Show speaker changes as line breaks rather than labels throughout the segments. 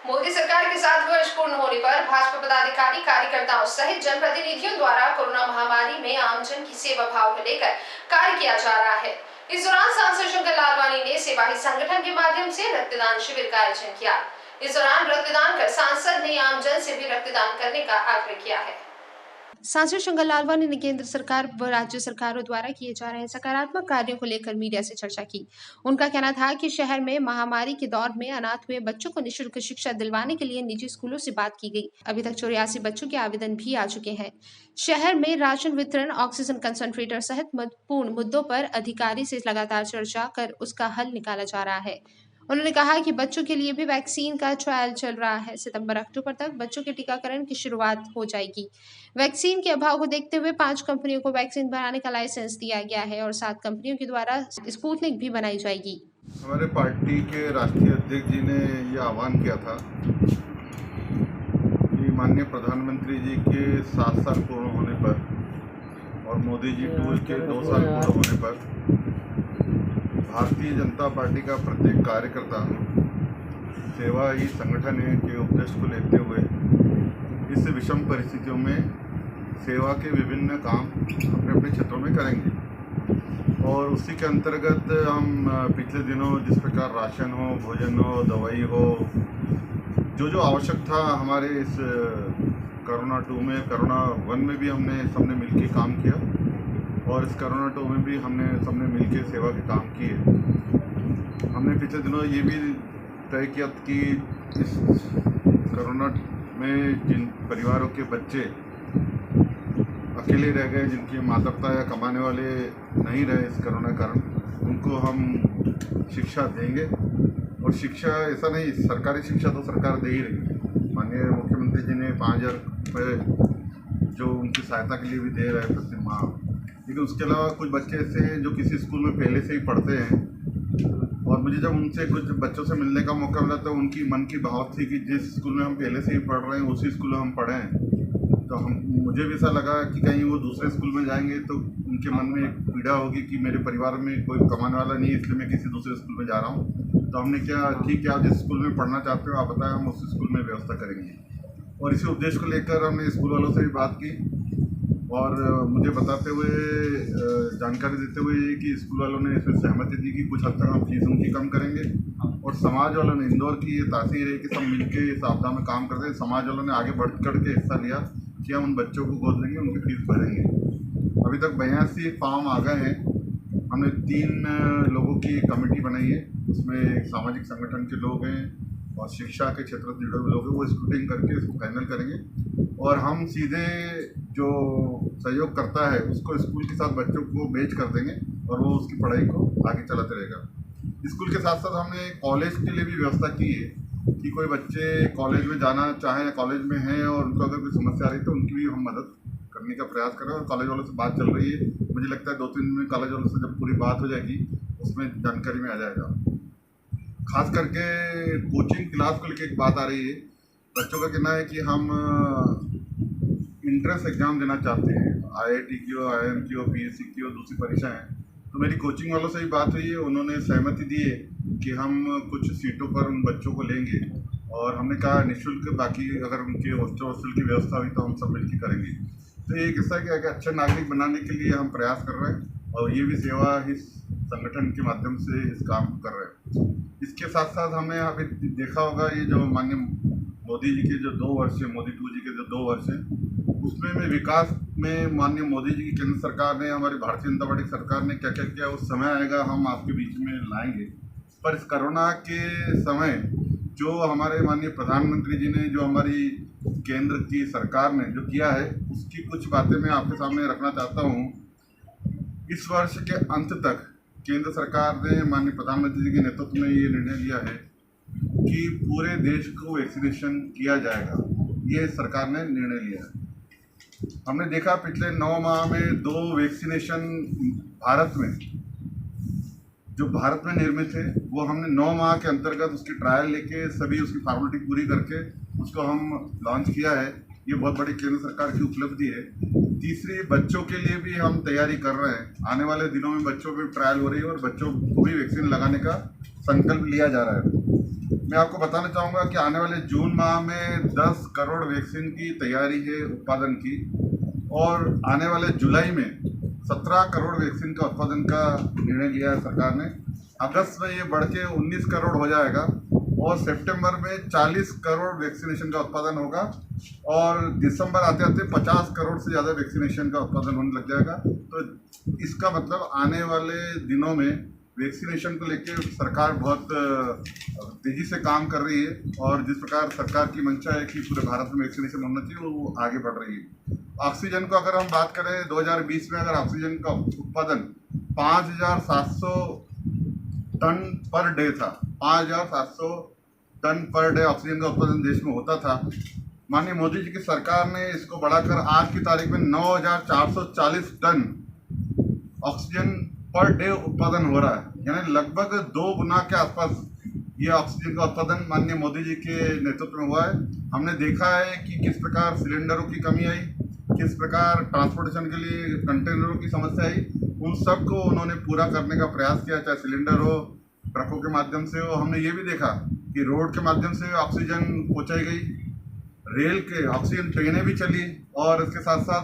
मोदी सरकार के 7 वर्ष पूर्ण होने पर भाजपा पदाधिकारी कार्यकर्ताओं सहित जनप्रतिनिधियों द्वारा कोरोना महामारी में आमजन की सेवा भाव को लेकर कार्य किया जा रहा है। इस दौरान सांसद शंकर लालवानी ने सेवा ही संगठन के माध्यम से रक्तदान शिविर का आयोजन किया। इस दौरान रक्तदान कर सांसद ने आमजन से भी रक्तदान करने का आग्रह किया है। सांसद शंकर लालवानी ने केंद्र सरकार व राज्य सरकारों द्वारा किए जा रहे सकारात्मक कार्यों को लेकर मीडिया से चर्चा की। उनका कहना था कि शहर में महामारी के दौर में अनाथ हुए बच्चों को निःशुल्क शिक्षा दिलवाने के लिए निजी स्कूलों से बात की गई। अभी तक 84 बच्चों के आवेदन भी आ चुके हैं। शहर में राशन वितरण, ऑक्सीजन कंसंट्रेटर सहित महत्वपूर्ण मुद्दों पर अधिकारी से लगातार चर्चा कर उसका हल निकाला जा रहा है। उन्होंने कहा कि बच्चों के लिए भी वैक्सीन का ट्रायल चल रहा है। सितंबर-अक्टूबर तक बच्चों के टीकाकरण की शुरुआत हो जाएगी। वैक्सीन के अभाव को देखते हुए 5 कंपनियों को वैक्सीन बनाने का लाइसेंस दिया गया है और 7 कंपनियों के द्वारा स्पुतनिक भी बनाई जाएगी।
हमारे पार्टी के राष्ट्रीय अध्यक्ष जी ने ये आह्वान किया था कि माननीय प्रधानमंत्री जी के 7 साल पूर्ण होने पर और मोदी जी टूर के 2 साल पूर्ण होने पर भारतीय जनता पार्टी का प्रत्येक कार्यकर्ता सेवा ही संगठन के उद्देश्य को लेते हुए इस विषम परिस्थितियों में सेवा के विभिन्न काम अपने अपने क्षेत्रों में करेंगे। और उसी के अंतर्गत हम पिछले दिनों जिस प्रकार राशन हो, भोजन हो, दवाई हो, जो आवश्यक था हमारे इस कोरोना 2 में, कोरोना 1 में भी हमने सबने मिलकर काम किया और इस कोरोना 2 में भी हमने सबने मिलकर सेवा के काम किए। हमने पिछले दिनों ये भी तय किया कि इस कोरोना में जिन परिवारों के बच्चे अकेले रह गए, जिनके माता पिता या कमाने वाले नहीं रहे इस कोरोना कारण, उनको हम शिक्षा देंगे। और शिक्षा ऐसा नहीं, सरकारी शिक्षा तो सरकार दे ही रही है। माननीय मुख्यमंत्री जी ने 5,000 रुपये जो उनकी सहायता के लिए भी दे रहे हैं प्रति माह। लेकिन उसके अलावा कुछ बच्चे ऐसे हैं जो किसी स्कूल में पहले से ही पढ़ते हैं और मुझे जब उनसे कुछ बच्चों से मिलने का मौका मिला तो उनकी मन की भाव थी कि जिस स्कूल में हम पहले से ही पढ़ रहे हैं उसी स्कूल में हम पढ़ें। तो मुझे भी ऐसा लगा कि कहीं वो दूसरे स्कूल में जाएंगे तो उनके मन में एक पीड़ा होगी कि मेरे परिवार में कोई कमाने वाला नहीं है, इसलिए मैं किसी दूसरे स्कूल में जा रहा हूँ। तो हमने क्या, ठीक है, आप जिस स्कूल में पढ़ना चाहते हो आप बताएं, हम उस स्कूल में व्यवस्था करेंगे। और इसी उद्देश्य को लेकर हमने स्कूल वालों से भी बात की और मुझे बताते हुए, जानकारी देते हुए कि स्कूल वालों ने इसमें सहमति दी कि कुछ हद तक हम फीस उनकी कम करेंगे। और समाज वालों ने, इंदौर की ये तासीर है कि सब मिलके इस आपदा में काम करते हैं, समाज वालों ने आगे बढ़ चढ़ के हिस्सा लिया कि हम उन बच्चों को गोद लेंगे, उनकी फीस भरेंगे। अभी तक 82 फॉर्म आ गए हैं। हमने 3 लोगों की कमेटी बनाई है, उसमें एक सामाजिक संगठन के लोग हैं और शिक्षा के क्षेत्र से जुड़े हुए लोग हैं। वो स्क्रूटिंग करके इसको फाइनल करेंगे और हम सीधे जो सहयोग करता है उसको स्कूल के साथ बच्चों को बेच कर देंगे और वो उसकी पढ़ाई को आगे चलाते रहेगा। स्कूल के साथ साथ हमने कॉलेज के लिए भी व्यवस्था की है कि कोई बच्चे कॉलेज में जाना चाहें या कॉलेज में हैं और उनको अगर कोई समस्या आ रही है तो उनकी भी हम मदद करने का प्रयास कर रहे हैं। और कॉलेज वालों से बात चल रही है, मुझे लगता है 2-3 दिन में कॉलेज वालों से जब पूरी बात हो जाएगी उसमें जानकारी में आ जाएगा। खास करके कोचिंग क्लास को लेकर एक बात आ रही है। बच्चों का कहना है कि हम इंट्रेंस एग्ज़ाम देना चाहते हैं, IIT की हो, IIM की हो, PSC की हो, दूसरी परीक्षाएं। तो मेरी कोचिंग वालों से भी बात हुई है, उन्होंने सहमति दी है कि हम कुछ सीटों पर उन बच्चों को लेंगे और हमने कहा निःशुल्क, बाकी अगर उनके हॉस्टल की व्यवस्था हुई तो हम सब मिलकर करेंगे। तो ये किस्सा क्या है कि अच्छे नागरिक बनाने के लिए हम प्रयास कर रहे हैं और ये भी सेवा इस संगठन के माध्यम से इस काम को कर रहे हैं। इसके साथ साथ हमने यहाँ पे देखा होगा, ये जो माननीय मोदी जी के जो 2 वर्ष है, मोदी 2 जी के जो 2 वर्ष हैं, उसमें में विकास में माननीय मोदी जी की केंद्र सरकार ने, हमारी भारतीय जनता पार्टी सरकार ने क्या क्या किया, उस समय आएगा हम आपके बीच में लाएंगे। पर इस कोरोना के समय जो हमारे माननीय प्रधानमंत्री जी ने, जो हमारी केंद्र की सरकार ने जो किया है, उसकी कुछ बातें मैं आपके सामने रखना चाहता हूँ। इस वर्ष के अंत तक केंद्र सरकार ने माननीय प्रधानमंत्री जी के नेतृत्व में ये निर्णय लिया है कि पूरे देश को वैक्सीनेशन किया जाएगा। ये सरकार ने निर्णय लिया है। हमने देखा पिछले 9 माह में 2 वैक्सीनेशन भारत में, जो भारत में निर्मित है, वो हमने 9 माह के अंतर्गत उसकी ट्रायल लेके सभी उसकी फॉर्मेलिटी पूरी करके उसको हम लॉन्च किया है। ये बहुत बड़ी केंद्र सरकार की उपलब्धि है। तीसरी, बच्चों के लिए भी हम तैयारी कर रहे हैं। आने वाले दिनों में बच्चों की ट्रायल हो रही है और बच्चों को भी वैक्सीन लगाने का संकल्प लिया जा रहा है। मैं आपको बताना चाहूँगा कि आने वाले जून माह में 10 करोड़ वैक्सीन की तैयारी है उत्पादन की, और आने वाले जुलाई में 17 करोड़ वैक्सीन का उत्पादन का निर्णय लिया है सरकार ने। अगस्त में ये बढ़ के 19 करोड़ हो जाएगा, और सितंबर में 40 करोड़ वैक्सीनेशन का उत्पादन होगा, और दिसंबर आते आते 50 करोड़ से ज़्यादा वैक्सीनेशन का उत्पादन होने लग जाएगा। तो इसका मतलब आने वाले दिनों में वैक्सीनेशन को लेकर सरकार बहुत तेज़ी से काम कर रही है, और जिस प्रकार सरकार की मंशा है कि पूरे भारत में वैक्सीनेशन होना चाहिए, वो आगे बढ़ रही है। ऑक्सीजन को अगर हम बात करें, 2020 में अगर ऑक्सीजन का उत्पादन 5,700 टन पर डे था, 5,700 टन पर डे ऑक्सीजन का उत्पादन देश में होता था। माननीय मोदी जी की सरकार ने इसको बढ़ाकर आज की तारीख में 9,440 टन ऑक्सीजन पर डे उत्पादन हो रहा है, यानी लगभग 2 गुना के आसपास ये ऑक्सीजन का उत्पादन माननीय मोदी जी के नेतृत्व में हुआ है। हमने देखा है कि किस प्रकार सिलेंडरों की कमी आई, किस प्रकार ट्रांसपोर्टेशन के लिए कंटेनरों की समस्या आई, उन सब को उन्होंने पूरा करने का प्रयास किया, चाहे सिलेंडर हो, ट्रकों के माध्यम से हो। हमने ये भी देखा कि रोड के माध्यम से ऑक्सीजन पहुँचाई गई, रेल के ऑक्सीजन ट्रेनें भी चली, और इसके साथ साथ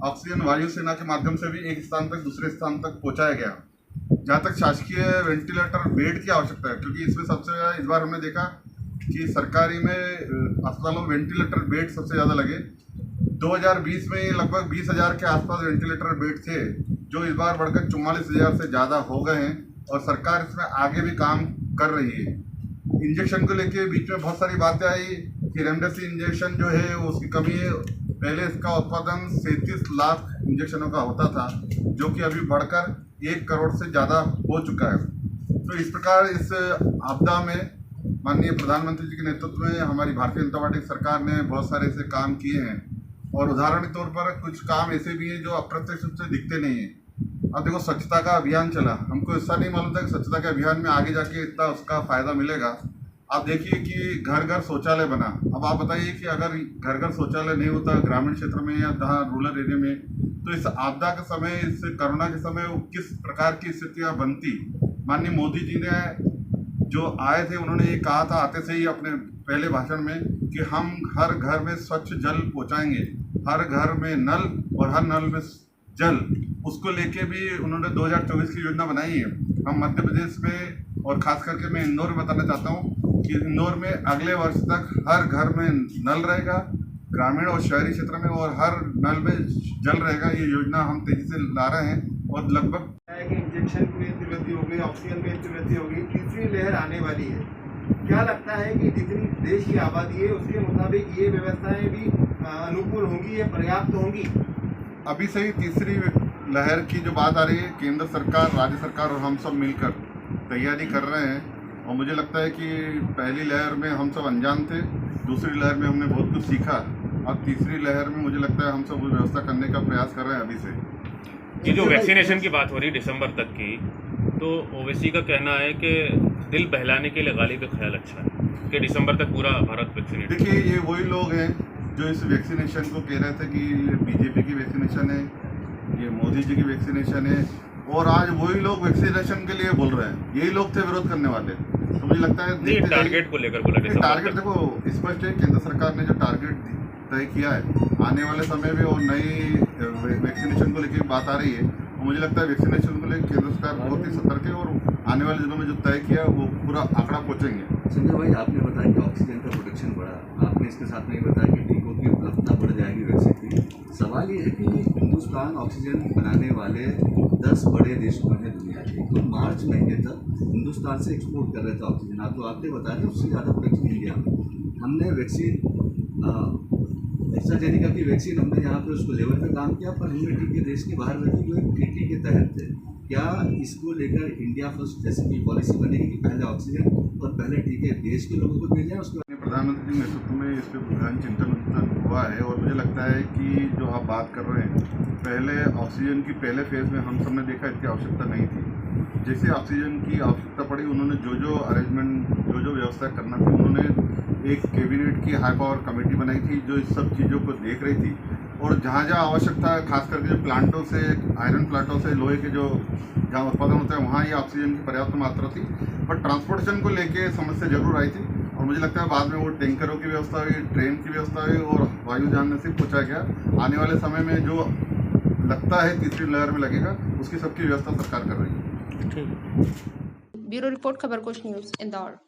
ऑक्सीजन वायुसेना के माध्यम से भी एक स्थान तक दूसरे स्थान तक पहुँचाया गया। जहाँ तक शासकीय वेंटिलेटर बेड की आवश्यकता है, क्योंकि इसमें सबसे ज़्यादा इस बार हमने देखा कि सरकारी में अस्पतालों में वेंटिलेटर बेड सबसे ज़्यादा लगे। 2020 में लगभग 20,000 के आसपास वेंटिलेटर बेड थे, जो इस बार बढ़कर 44,000 से ज़्यादा हो गए हैं, और सरकार इसमें आगे भी काम कर रही है। इंजेक्शन को लेके बीच में बहुत सारी बातें आई कि रेमडेसिविर इंजेक्शन जो है उसकी कमी है। पहले इसका उत्पादन 37 लाख इंजेक्शनों का होता था, जो कि अभी बढ़कर 1 करोड़ से ज़्यादा हो चुका है। तो इस प्रकार इस आपदा में माननीय प्रधानमंत्री जी के नेतृत्व में हमारी भारतीय जनता पार्टी सरकार ने बहुत सारे ऐसे काम किए हैं, और उदाहरण के तौर पर कुछ काम ऐसे भी हैं जो अप्रत्यक्ष रूप से दिखते नहीं हैं। अब देखो, स्वच्छता का अभियान चला, हमको ऐसा नहीं मालूम था कि स्वच्छता के अभियान में आगे जाके इतना उसका फ़ायदा मिलेगा। आप देखिए कि घर घर शौचालय बना। अब आप बताइए कि अगर घर घर शौचालय नहीं होता ग्रामीण क्षेत्र में या जहाँ रूरल एरिया में, तो इस आपदा के समय, इस कोरोना के समय किस प्रकार की स्थितियाँ बनती। माननीय मोदी जी ने जो आए थे, उन्होंने ये कहा था आते से ही अपने पहले भाषण में कि हम हर घर में स्वच्छ जल पहुँचाएंगे, हर घर में नल और हर नल में जल। उसको लेके भी उन्होंने 2024 की योजना बनाई है। हम मध्य प्रदेश में, और खास करके मैं इंदौर में बताना चाहता हूँ कि इंदौर में अगले वर्ष तक हर घर में नल रहेगा, ग्रामीण और शहरी क्षेत्र में, और हर नल में जल रहेगा। ये योजना हम तेजी से ला रहे हैं, और लगभग
इंजेक्शन में इतनी वृद्धि हो गई, ऑक्सीजन में इतनी वृद्धि हो गई, तीसरी लहर आने वाली है। क्या लगता है कि जितनी देश की आबादी है उसके मुताबिक ये व्यवस्थाएं भी अनुकूल होंगी या पर्याप्त होंगी?
अभी से ही तीसरी लहर की जो बात आ रही है, केंद्र सरकार, राज्य सरकार और हम सब मिलकर तैयारी कर रहे हैं, और मुझे लगता है कि पहली लहर में हम सब अनजान थे, दूसरी लहर में हमने बहुत कुछ सीखा, और तीसरी लहर में मुझे लगता है हम सब व्यवस्था करने का प्रयास कर रहे हैं अभी से।
ये जो वैक्सीनेशन की बात हो रही है दिसंबर तक की, तो ओवैसी का कहना है कि दिल बहलाने के लिए गालिब ख्याल अच्छा है कि दिसंबर तक पूरा भारत वैक्सीनेट।
देखिए, ये वही लोग हैं जो इस वैक्सीनेशन को कह रहे थे कि ये बीजेपी की वैक्सीनेशन है, ये मोदी जी की वैक्सीनेशन है, और आज वही लोग वैक्सीनेशन के लिए बोल रहे हैं। यही लोग थे विरोध करने वाले। तो मुझे लगता है
टारगेट को लेकर बोला,
टारगेट देखो स्पष्ट है, केंद्र सरकार ने जो टारगेट तय किया है, आने वाले समय में और नई वैक्सीनेशन को लेकर बात आ रही है, और मुझे लगता है वैक्सीनेशन को लेकर केंद्र सरकार बहुत ही सतर्क है, और आने वाले दिनों में जो तय किया वो पूरा आंकड़ा पहुँचेंगे।
संजय भाई, आपने बताया कि ऑक्सीजन का प्रोडक्शन बढ़ा, आपने इसके साथ में बताया कि टीकों की उपलब्धता बढ़ जाएगी वैक्सीन की। सवाल ये है कि हिंदुस्तान ऑक्सीजन बनाने वाले 10 बड़े देशों में है दुनिया के, तो मार्च महीने तक हिंदुस्तान से एक्सपोर्ट कर रहे थे ऑक्सीजन। आप तो आपने बताया उससे ज़्यादा प्रोडक्शन इंडिया में। हमने वैक्सीन एस्ट्राजेनेका की वैक्सीन हमने यहाँ पे उसको लेवल पे काम किया, पर हमने टीके देश के बाहर रखे जो एक ट्रीटी के तहत थे। क्या इसको लेकर इंडिया फर्स्ट जैसे की पॉलिसी बनेगी कि पहले ऑक्सीजन और पहले टीके देश के लोगों को दिए जाए? उसके
प्रधानमंत्री के नेतृत्व में इस पर गहन चिंतन हुआ है, और मुझे लगता है कि जो आप बात कर रहे हैं, पहले ऑक्सीजन की पहले फेज़ में हम सब ने देखा इसकी आवश्यकता नहीं थी। जैसे ऑक्सीजन की आवश्यकता पड़ी, उन्होंने जो अरेंजमेंट, जो व्यवस्था करना थी, उन्होंने एक कैबिनेट की हाई पावर कमेटी बनाई थी जो इस सब चीज़ों को देख रही थी, और जहाँ जहाँ आवश्यकता है, खास करके जो प्लांटों से, आयरन प्लांटों से लोहे के जो जहाँ उत्पादन होता है, वहाँ ये ऑक्सीजन की पर्याप्त मात्रा थी। पर ट्रांसपोर्टेशन को लेके समस्या जरूर आई थी, मुझे लगता है बाद में वो टैंकरों की व्यवस्था हुई, ट्रेन की व्यवस्था हुई और वायुयान से पहुँचा गया। आने वाले समय में जो लगता है तीसरी लहर में लगेगा, उसकी सबकी व्यवस्था सरकार कर रही है।
Bureau report, Khabarkush news, Indore.